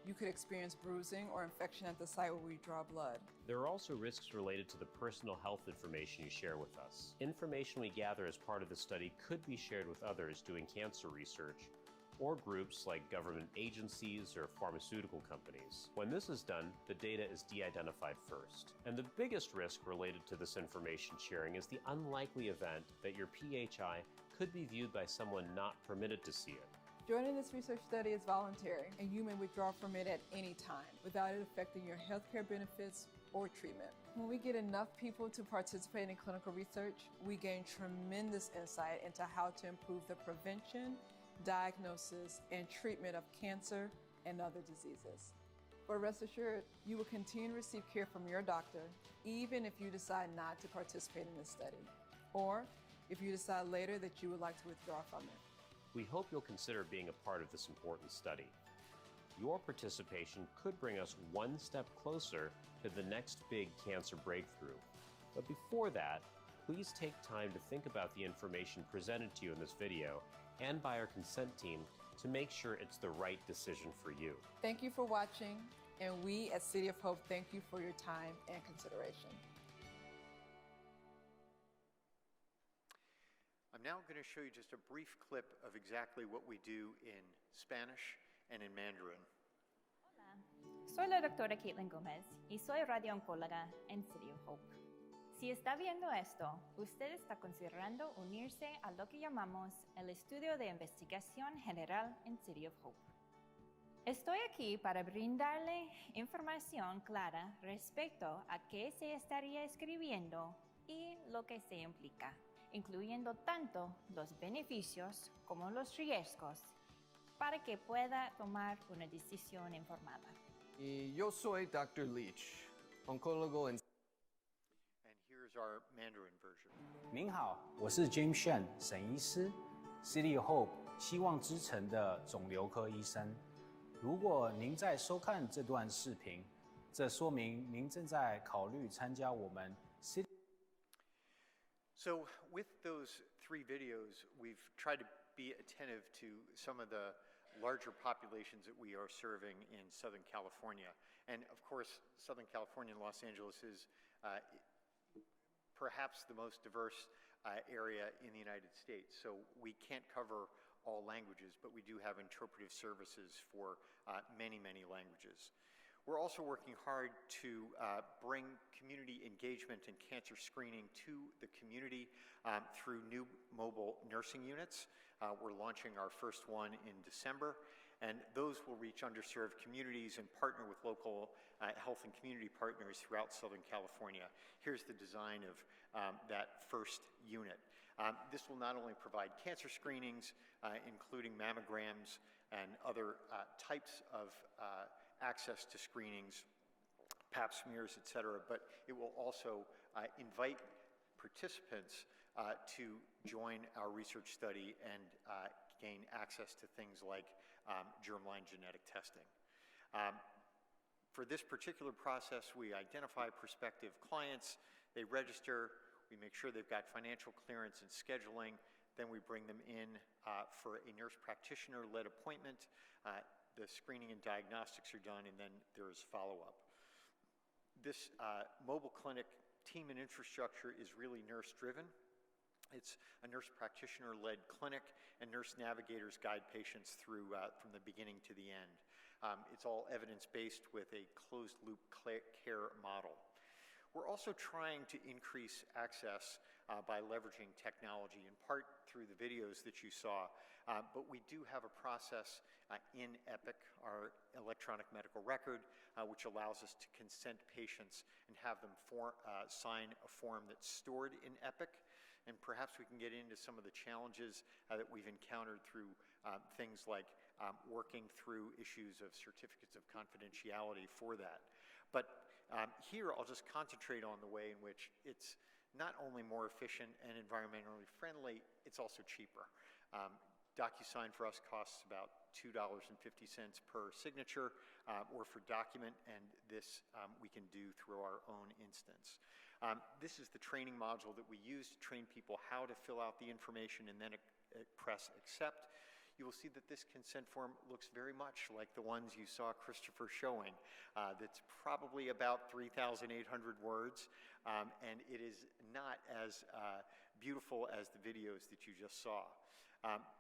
You could experience bruising or infection at the site where we draw blood. There are also risks related to the personal health information you share with us. Information we gather as part of the study could be shared with others doing cancer research, or groups like government agencies or pharmaceutical companies. When this is done, the data is de-identified first. And the biggest risk related to this information sharing is the unlikely event that your PHI could be viewed by someone not permitted to see it. Joining this research study is voluntary, and you may withdraw from it at any time without it affecting your healthcare benefits or treatment. When we get enough people to participate in clinical research, we gain tremendous insight into how to improve the prevention, diagnosis, and treatment of cancer and other diseases. But rest assured, you will continue to receive care from your doctor, even if you decide not to participate in this study, or if you decide later that you would like to withdraw from it. We hope you'll consider being a part of this important study. Your participation could bring us one step closer to the next big cancer breakthrough. But before that, please take time to think about the information presented to you in this video and by our consent team to make sure it's the right decision for you. Thank you for watching, and we at City of Hope thank you for your time and consideration. I'm now going to show you just a brief clip of exactly what we do in Spanish and in Mandarin. Hola, soy la doctora Caitlin Gomez y soy radiooncóloga en City of Hope. Si está viendo esto, usted está considerando unirse a lo que llamamos el estudio de investigación general en City of Hope. Estoy aquí para brindarle información clara respecto a qué se estaría escribiendo y lo que se implica, incluyendo tanto los beneficios como los riesgos, para que pueda tomar una decisión informada. Y yo soy Dr. Leach, oncólogo en Our Mandarin version. 您好，我是 James Shen 沈医师 ，City of Hope 希望之城的肿瘤科医生。如果您在收看这段视频，这说明您正在考虑参加我们 City。So with those 3 videos, we've tried to be attentive to some of the larger populations that we are serving in Southern California. And of course, Southern California and Los Angeles is perhaps the most diverse area in the United States. So we can't cover all languages, but we do have interpretive services for many, many languages. We're also working hard to bring community engagement and cancer screening to the community through new mobile nursing units. We're launching our first one in December, and those will reach underserved communities and partner with local health and community partners throughout Southern California. Here's the design of that first unit. This will not only provide cancer screenings, including mammograms and other types of access to screenings, pap smears, et cetera, but it will also invite participants to join our research study and gain access to things like germline genetic testing. For this particular process, we identify prospective clients, they register, we make sure they've got financial clearance and scheduling, then we bring them in for a nurse practitioner-led appointment. The screening and diagnostics are done, and then there's follow-up. This mobile clinic team and infrastructure is really nurse-driven. It's a nurse practitioner-led clinic, and nurse navigators guide patients through from the beginning to the end. It's all evidence-based with a closed-loop care model. We're also trying to increase access by leveraging technology, in part through the videos that you saw, but we do have a process in Epic, our electronic medical record, which allows us to consent patients and have them sign a form that's stored in Epic. And perhaps we can get into some of the challenges that we've encountered through things like working through issues of certificates of confidentiality for that. But here I'll just concentrate on the way in which it's not only more efficient and environmentally friendly, it's also cheaper. DocuSign for us costs about $2.50 per signature or for document, and this we can do through our own instance. This is the training module that we use to train people how to fill out the information and then press accept. You will see that this consent form looks very much like the ones you saw Christopher showing. That's probably about 3,800 words, and it is not as beautiful as the videos that you just saw.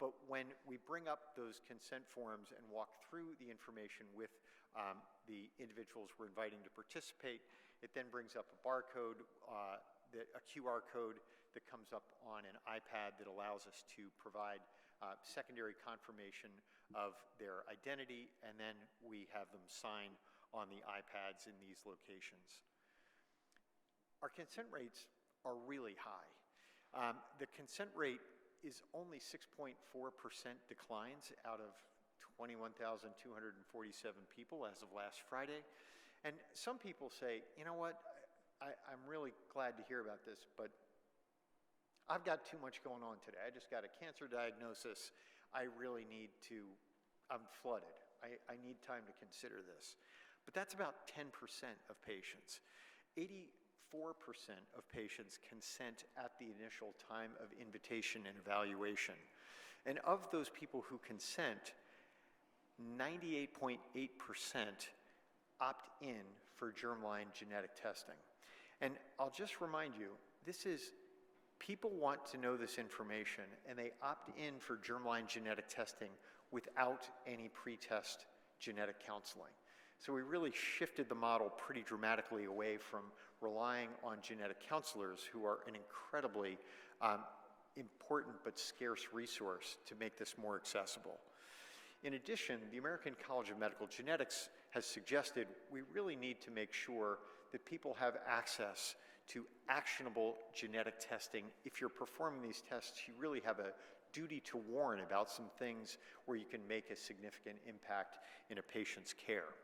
But when we bring up those consent forms and walk through the information with the individuals we're inviting to participate, it then brings up a barcode, a QR code that comes up on an iPad that allows us to provide secondary confirmation of their identity, and then we have them sign on the iPads in these locations. Our consent rates are really high. The consent rate is only 6.4% declines out of 21,247 people as of last Friday. And some people say, you know what, I'm really glad to hear about this, but I've got too much going on today. I just got a cancer diagnosis. I really need to, I'm flooded. I need time to consider this. But that's about 10% of patients. 84% of patients consent at the initial time of invitation and evaluation. And of those people who consent, 98.8% opt in for germline genetic testing. And I'll just remind you, this is, people want to know this information, and they opt in for germline genetic testing without any pre-test genetic counseling. So we really shifted the model pretty dramatically away from relying on genetic counselors, who are an incredibly important but scarce resource, to make this more accessible. In addition, the American College of Medical Genetics has suggested we really need to make sure that people have access to actionable genetic testing. If you're performing these tests, you really have a duty to warn about some things where you can make a significant impact in a patient's care.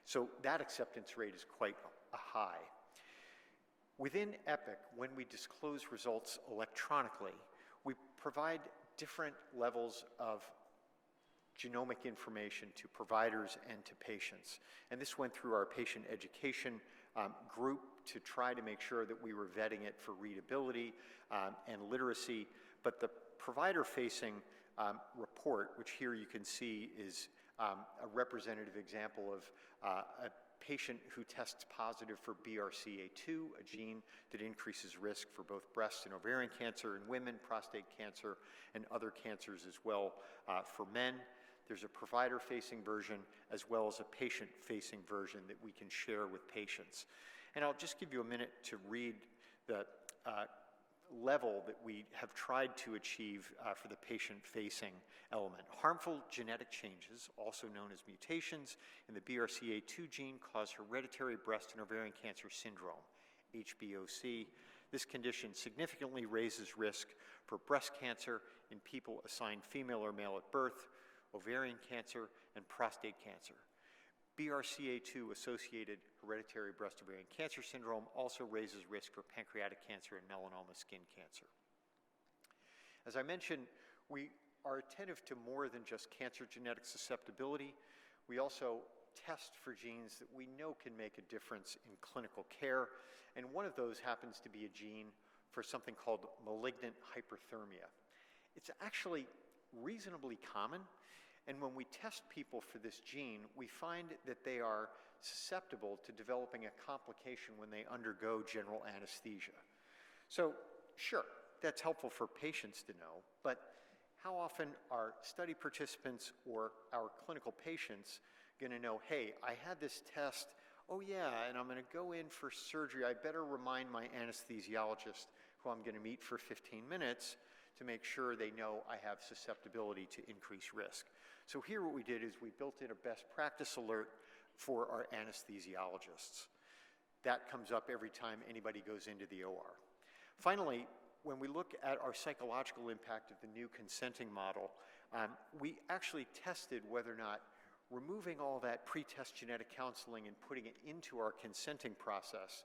So that acceptance rate is quite high. Within Epic, when we disclose results electronically, we provide different levels of genomic information to providers and to patients. And this went through our patient education group to try to make sure that we were vetting it for readability and literacy. But the provider-facing report, which here you can see is a representative example of a patient who tests positive for BRCA2, a gene that increases risk for both breast and ovarian cancer in women, prostate cancer, and other cancers as well for men. There's a provider-facing version as well as a patient-facing version that we can share with patients. And I'll just give you a minute to read the level that we have tried to achieve for the patient-facing element. Harmful genetic changes, also known as mutations, in the BRCA2 gene cause hereditary breast and ovarian cancer syndrome, HBOC. This condition significantly raises risk for breast cancer in people assigned female or male at birth, ovarian cancer, and prostate cancer. BRCA2-associated hereditary breast ovarian cancer syndrome also raises risk for pancreatic cancer and melanoma skin cancer. As I mentioned, we are attentive to more than just cancer genetic susceptibility. We also test for genes that we know can make a difference in clinical care, and one of those happens to be a gene for something called malignant hyperthermia. It's actually reasonably common, and when we test people for this gene, we find that they are susceptible to developing a complication when they undergo general anesthesia. So, sure, that's helpful for patients to know, but how often are study participants or our clinical patients going to know, hey, I had this test, oh yeah, and I'm going to go in for surgery. I better remind my anesthesiologist, who I'm going to meet for 15 minutes, to make sure they know I have susceptibility to increased risk. So here what we did is we built in a best practice alert for our anesthesiologists. That comes up every time anybody goes into the OR. Finally, when we look at our psychological impact of the new consenting model, we actually tested whether or not removing all that pre-test genetic counseling and putting it into our consenting process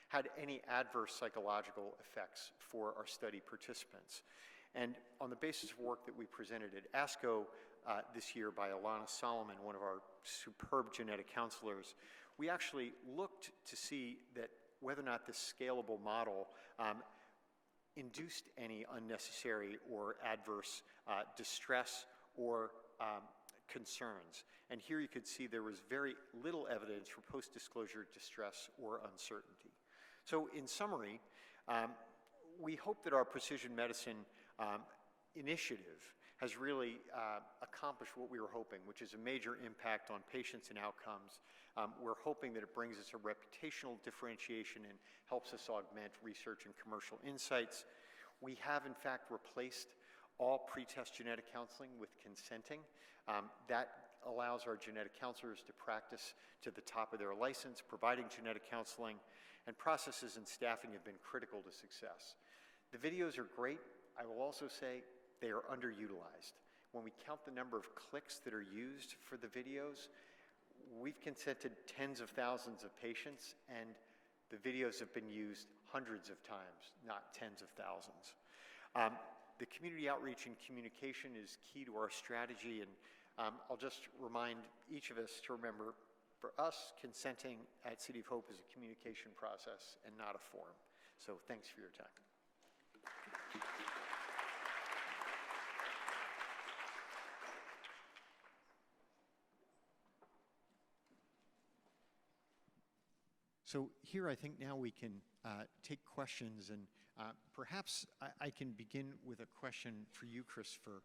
had any adverse psychological effects for our study participants. And on the basis of work that we presented at ASCO this year by Alana Solomon, one of our superb genetic counselors, we actually looked to see that whether or not this scalable model induced any unnecessary or adverse distress or concerns. And here you could see there was very little evidence for post-disclosure distress or uncertainty. So in summary, we hope that our precision medicine initiative has really accomplished what we were hoping, which is a major impact on patients and outcomes. We're hoping that it brings us a reputational differentiation and helps us augment research and commercial insights. We have, in fact, replaced all pre-test genetic counseling with consenting. That allows our genetic counselors to practice to the top of their license, providing genetic counseling, and processes and staffing have been critical to success. The videos are great. I will also say they are underutilized. When we count the number of clicks that are used for the videos, we've consented tens of thousands of patients, and the videos have been used hundreds of times, not tens of thousands. The community outreach and communication is key to our strategy, and I'll just remind each of us to remember, for us, consenting at City of Hope is a communication process and not a form. So thanks for your time. So here I think now we can take questions, and perhaps I can begin with a question for you, Christopher.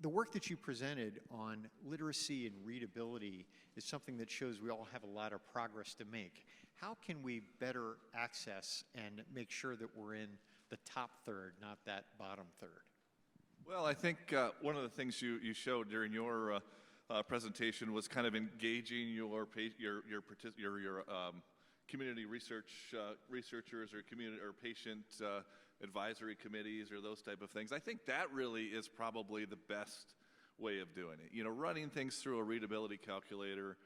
The work that you presented on literacy and readability is something that shows we all have a lot of progress to make. How can we better access and make sure that we're in the top third, not that bottom third? Well, I think one of the things you showed during your presentation was kind of engaging your community researchers or community or patient advisory committees or those type of things. I think that really is probably the best way of doing it. You know, running things through a readability calculator,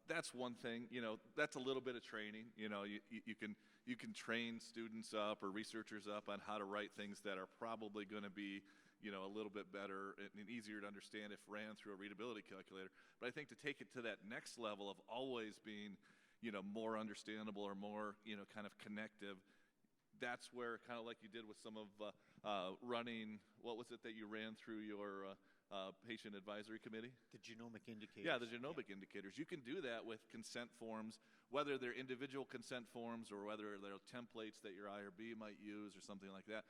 that's one thing. You know, that's a little bit of training. You know, you can train students up or researchers up on how to write things that are probably going to be, you know, a little bit better and easier to understand if ran through a readability calculator. But I think to take it to that next level of always being, you know, more understandable or more, you know, kind of connective, that's where, kind of like you did with some of running, what was it that you ran through your patient advisory committee? The genomic indicators. Yeah, the genomic indicators. You can do that with consent forms whether they're individual consent forms or whether they're templates that your IRB might use or something like that.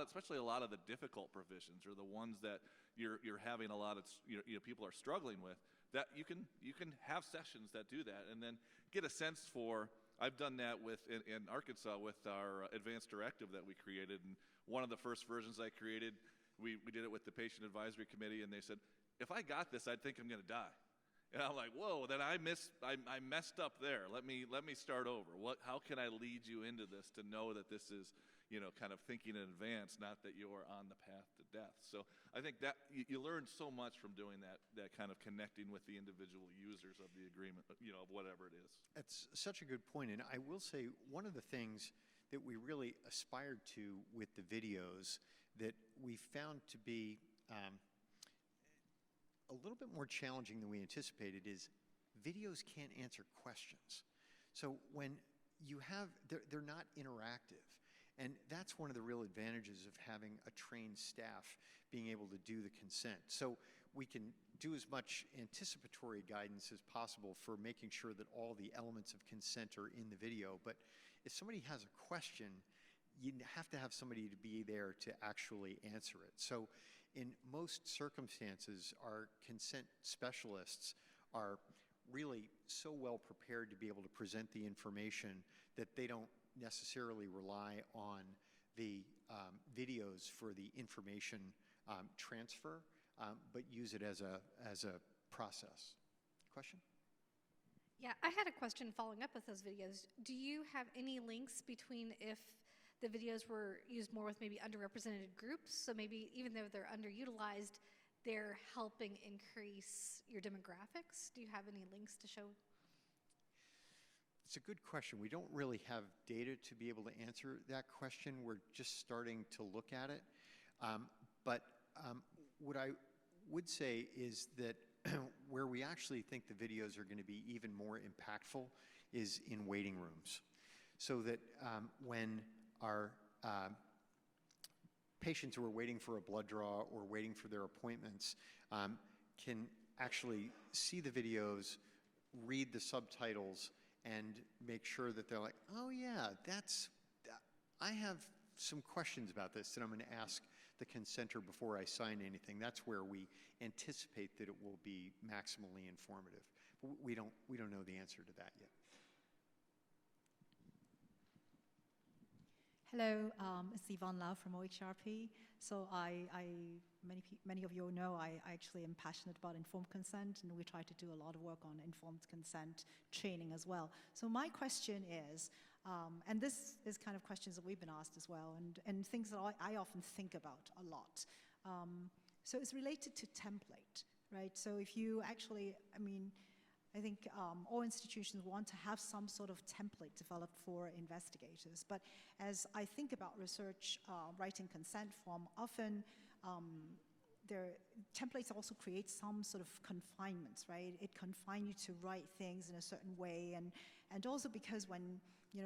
Especially a lot of the difficult provisions or the ones that you're having a lot of people are struggling with, that you can have sessions that do that and then get a sense for. I've done that in Arkansas with our advanced directive that we created, and one of the first versions I created, we did it with the patient advisory committee, and they said, if I got this, I'd think I'm going to die. And I'm like, whoa, then I messed up there. Let me start over. How can I lead you into this to know that this is, kind of thinking in advance, not that you are on the path to death. So I think that you learn so much from doing that kind of connecting with the individual users of the agreement, of whatever it is. That's such a good point. And I will say one of the things that we really aspired to with the videos that we found to be a little bit more challenging than we anticipated is videos can't answer questions. So when you have, they're not interactive. And that's one of the real advantages of having a trained staff being able to do the consent. So we can do as much anticipatory guidance as possible for making sure that all the elements of consent are in the video. But if somebody has a question, you have to have somebody to be there to actually answer it. So in most circumstances, our consent specialists are really so well prepared to be able to present the information that they don't necessarily rely on the videos for the information transfer, but use it as a process. Question? Yeah, I had a question following up with those videos. Do you have any links between if the videos were used more with maybe underrepresented groups, so maybe even though they're underutilized, they're helping increase your demographics? Do you have any links to show? It's a good question. We don't really have data to be able to answer that question. We're just starting to look at it. But what I would say is that where we actually think the videos are going to be even more impactful is in waiting rooms. So that when our patients who are waiting for a blood draw or waiting for their appointments can actually see the videos, read the subtitles, and make sure that they're like, oh yeah, I have some questions about this that I'm going to ask the consenter before I sign anything. That's where we anticipate that it will be maximally informative. But we don't know the answer to that yet. Hello, it's Yvonne Lau from OHRP. So many of you know I actually am passionate about informed consent, and we try to do a lot of work on informed consent training as well. So my question is, and this is kind of questions that we've been asked as well, and things that I often think about a lot. So it's related to template, right? So if you actually, I think all institutions want to have some sort of template developed for investigators. But as I think about research, writing consent form, often their templates also create some sort of confinements, right? It confines you to write things in a certain way, and also because when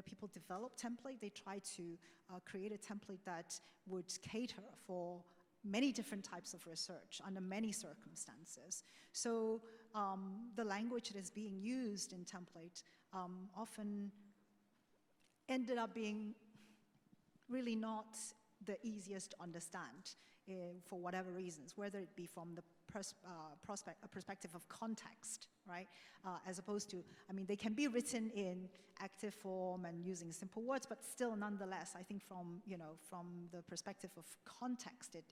people develop template, they try to create a template that would cater for many different types of research under many circumstances. So the language that is being used in template often ended up being really not the easiest to understand for whatever reasons, whether it be from the perspective of context, right? As opposed to, they can be written in active form and using simple words, but still nonetheless, I think from the perspective of context, it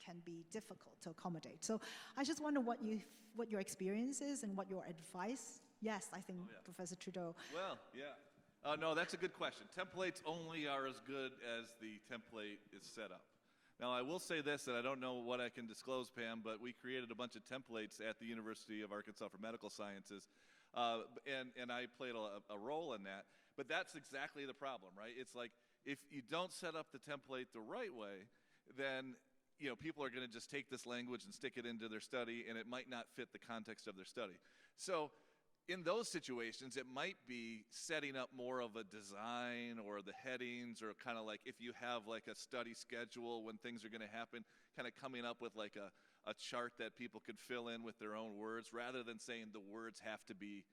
can be difficult to accommodate. So I just wonder what your experience is and what your advice. Yes, I think Professor Trudeau. Well, yeah. No, that's a good question. Templates only are as good as the template is set up. Now, I will say this, and I don't know what I can disclose, Pam, but we created a bunch of templates at the University of Arkansas for Medical Sciences, and I played a role in that. But that's exactly the problem, right? It's like if you don't set up the template the right way, then people are going to just take this language and stick it into their study, and it might not fit the context of their study. So in those situations, it might be setting up more of a design or the headings, or kind of like if you have like a study schedule when things are going to happen, kind of coming up with like a chart that people could fill in with their own words, rather than saying the words have to be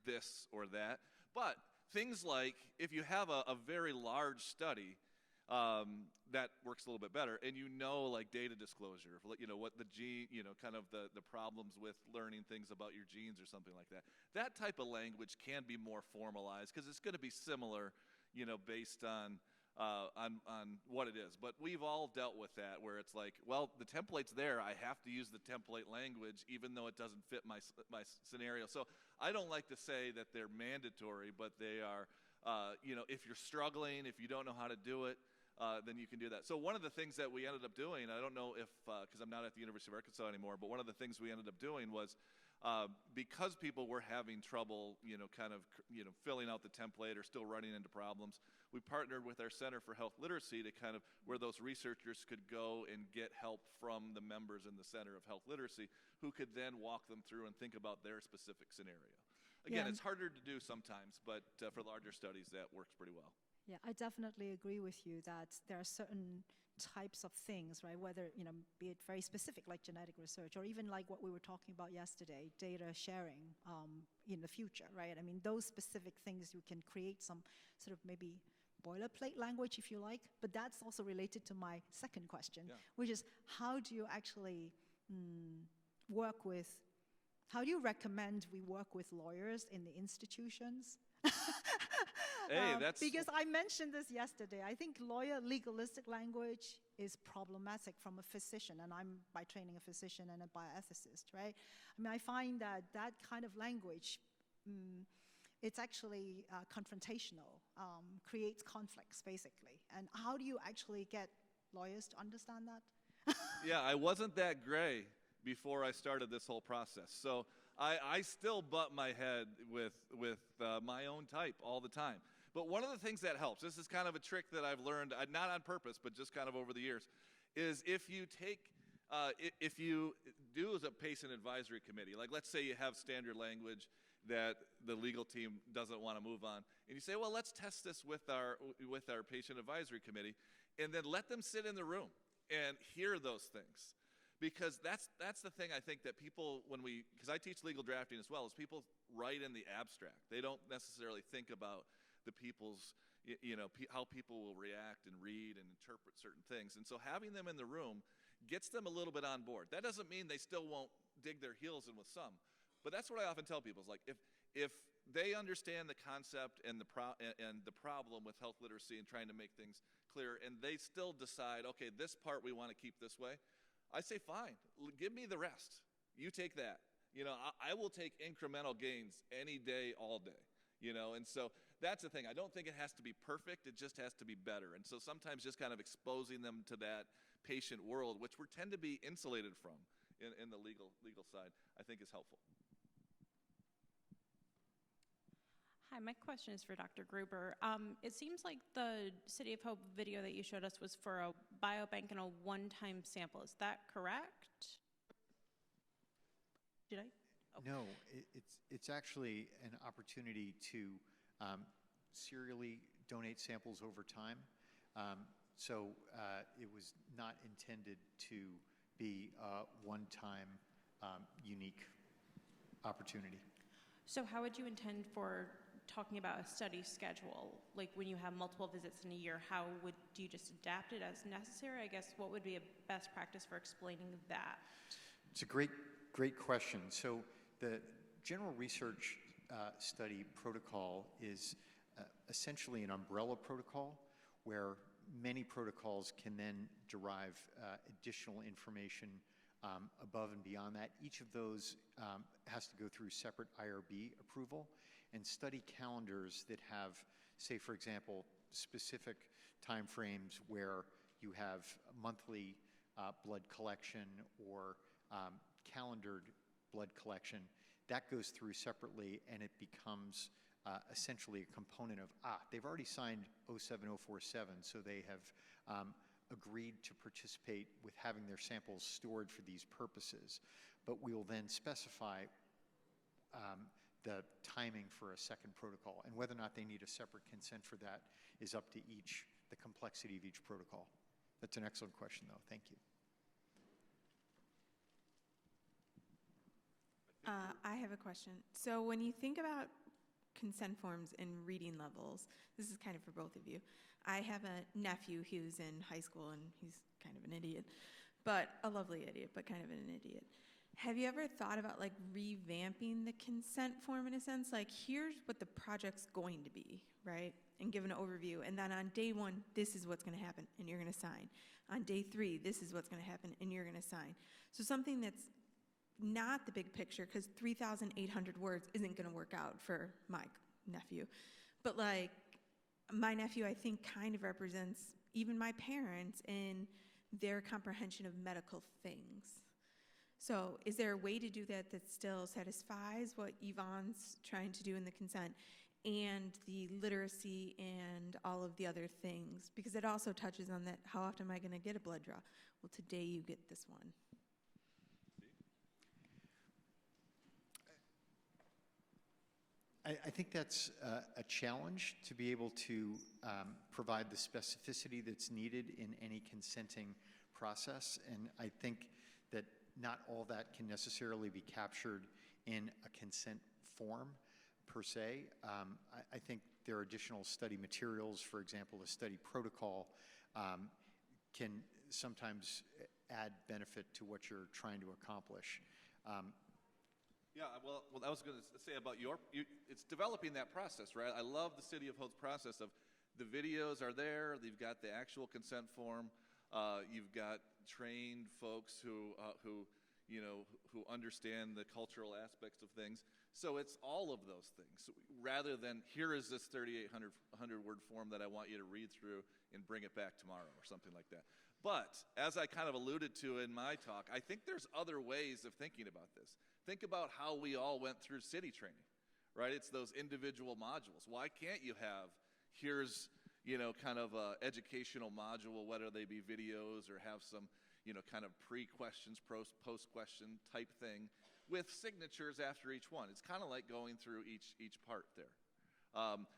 this or that. But things like if you have a very large study, that works a little bit better, and like data disclosure, what the gene, kind of the problems with learning things about your genes or something like that. That type of language can be more formalized because it's going to be similar, based on what it is. But we've all dealt with that where it's like, well, the template's there. I have to use the template language even though it doesn't fit my scenario. So I don't like to say that they're mandatory, but they are, if you're struggling, if you don't know how to do it, then you can do that. So one of the things that we ended up doing, I don't know if, because I'm not at the University of Arkansas anymore, but one of the things we ended up doing was because people were having trouble, filling out the template or still running into problems, we partnered with our Center for Health Literacy to kind of where those researchers could go and get help from the members in the Center of Health Literacy who could then walk them through and think about their specific scenario. Again, it's harder to do sometimes, but for larger studies, that works pretty well. Yeah, I definitely agree with you that there are certain types of things, right? Whether, be it very specific like genetic research or even like what we were talking about yesterday, data sharing in the future, right? I mean, those specific things you can create some sort of maybe boilerplate language if you like, but that's also related to my second question, which is how do you actually how do you recommend we work with lawyers in the institutions? Hey, because I mentioned this yesterday. I think lawyer legalistic language is problematic from a physician, and I'm by training a physician and a bioethicist, right? I mean, I find that kind of language, it's actually confrontational, creates conflicts, basically. And how do you actually get lawyers to understand that? Yeah, I wasn't that gray before I started this whole process. So I still butt my head with my own type all the time. But one of the things that helps, this is kind of a trick that I've learned, not on purpose, but just kind of over the years, is if you do as a patient advisory committee, like let's say you have standard language that the legal team doesn't want to move on, and you say, well, let's test this with our patient advisory committee, and then let them sit in the room and hear those things. Because that's the thing I think that people, because I teach legal drafting as well, is people write in the abstract. They don't necessarily think about the people's, how people will react and read and interpret certain things. And so having them in the room gets them a little bit on board. That doesn't mean they still won't dig their heels in with some. But that's what I often tell people is like, if they understand the concept and the problem with health literacy and trying to make things clear, and they still decide, okay, this part we want to keep this way, I say, fine, give me the rest. You take that. I will take incremental gains any day, all day. And so that's the thing. I don't think it has to be perfect. It just has to be better. And so sometimes just kind of exposing them to that patient world, which we tend to be insulated from in the legal side, I think is helpful. Hi, my question is for Dr. Gruber. It seems like the City of Hope video that you showed us was for a biobank and a one-time sample. Is that correct? Did I? Oh. No, it's actually an opportunity to serially donate samples over time. So it was not intended to be a one-time unique opportunity. So how would you intend for talking about a study schedule? Like when you have multiple visits in a year, do you just adapt it as necessary? I guess what would be a best practice for explaining that? It's a great question. So the general research study protocol is essentially an umbrella protocol where many protocols can then derive additional information above and beyond that. Each of those has to go through separate IRB approval, and study calendars that have, say, for example, specific timeframes where you have monthly blood collection or calendared blood collection, that goes through separately, and it becomes essentially a component of, they've already signed 07047, so they have agreed to participate with having their samples stored for these purposes. But we will then specify the timing for a second protocol, and whether or not they need a separate consent for that is up to the complexity of each protocol. That's an excellent question, though. Thank you. I have a question. So when you think about consent forms and reading levels. This is kind of for both of you. I have a nephew who's in high school, and he's kind of an idiot, but a lovely idiot, but kind of an idiot. Have you ever thought about like revamping the consent form in a sense? Like, here's what the project's going to be, right? And give an overview. And then on day 1, this is what's going to happen, and you're going to sign. On day 3, this is what's going to happen, and you're going to sign. So something that's not the big picture, because 3,800 words isn't going to work out for my nephew. But like, my nephew, I think, kind of represents even my parents in their comprehension of medical things. So is there a way to do that that still satisfies what Yvonne's trying to do in the consent and the literacy and all of the other things? Because it also touches on that, how often am I going to get a blood draw? Well, today you get this one. I think that's a challenge to be able to provide the specificity that's needed in any consenting process. And I think that not all that can necessarily be captured in a consent form per se. I think there are additional study materials, for example, a study protocol can sometimes add benefit to what you're trying to accomplish. Yeah, well, I was going to say about it's developing that process, right? I love the City of Hope's process of the videos are there, you've got the actual consent form, you've got trained folks who understand the cultural aspects of things. So it's all of those things, rather than here is this 3,800 word form that I want you to read through and bring it back tomorrow or something like that. But as I kind of alluded to in my talk, I think there's other ways of thinking about this. Think about how we all went through city training, right? It's those individual modules. Why can't you have, here's, kind of a educational module, whether they be videos or have some, kind of pre-questions, post-question type thing with signatures after each one. It's kind of like going through each part there.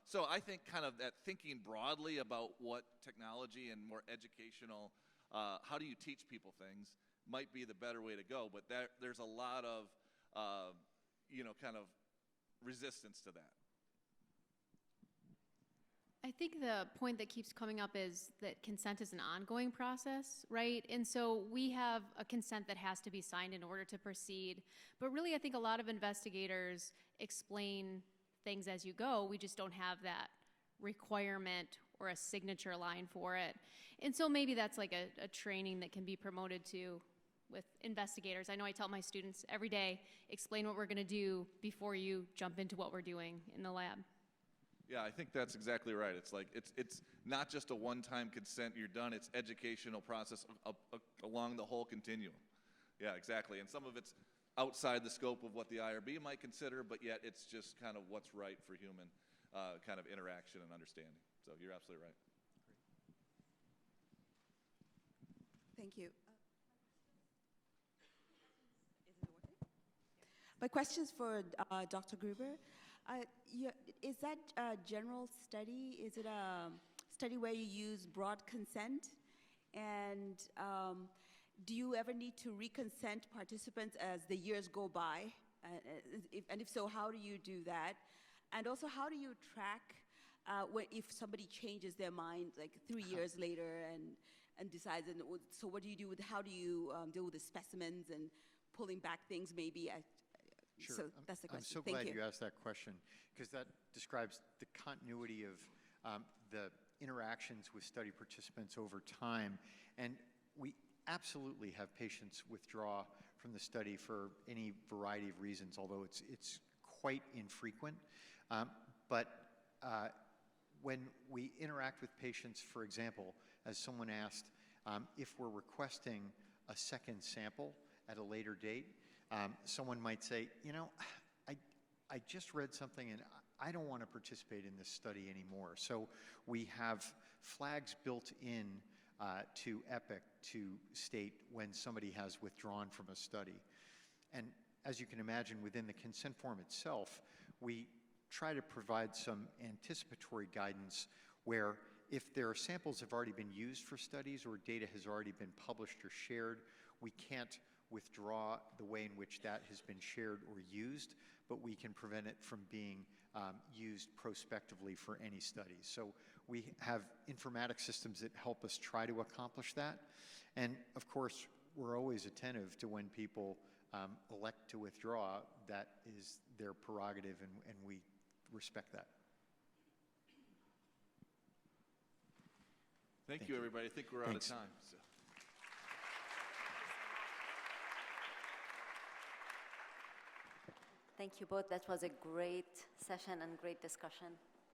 So I think kind of that thinking broadly about what technology and more educational, how do you teach people things, might be the better way to go. But there's a lot of, kind of resistance to that. I think the point that keeps coming up is that consent is an ongoing process, right? And so we have a consent that has to be signed in order to proceed. But really, I think a lot of investigators explain things as you go. We just don't have that requirement or a signature line for it. And so maybe that's like a training that can be promoted to with investigators. I know I tell my students every day, explain what we're going to do before you jump into what we're doing in the lab. Yeah, I think that's exactly right. It's like it's not just a one-time consent, you're done. It's educational process along the whole continuum. Yeah, exactly. And some of it's outside the scope of what the IRB might consider, but yet it's just kind of what's right for human kind of interaction and understanding. So you're absolutely right. Thank you. Is it working? My question's for Dr. Gruber. Is that a general study? Is it a study where you use broad consent? And do you ever need to reconsent participants as the years go by? And if so, how do you do that? And also, how do you track if somebody changes their mind like 3 years later and decides, so what do you do with, how do you deal with the specimens and pulling back things maybe? Sure. So that's the question. I'm so glad you asked that question, because that describes the continuity of the interactions with study participants over time. And we absolutely have patients withdraw from the study for any variety of reasons, although it's quite infrequent. But when we interact with patients, for example, as someone asked, if we're requesting a second sample at a later date, someone might say, I just read something and I don't want to participate in this study anymore. So we have flags built in to EPIC to state when somebody has withdrawn from a study. And as you can imagine, within the consent form itself, we try to provide some anticipatory guidance where if their samples have already been used for studies or data has already been published or shared, we can't withdraw the way in which that has been shared or used, but we can prevent it from being used prospectively for any study. So we have informatic systems that help us try to accomplish that. And of course, we're always attentive to when people elect to withdraw. That is their prerogative, and we respect that. Thank you, everybody. I think we're out of time. So. Thank you both. That was a great session and great discussion.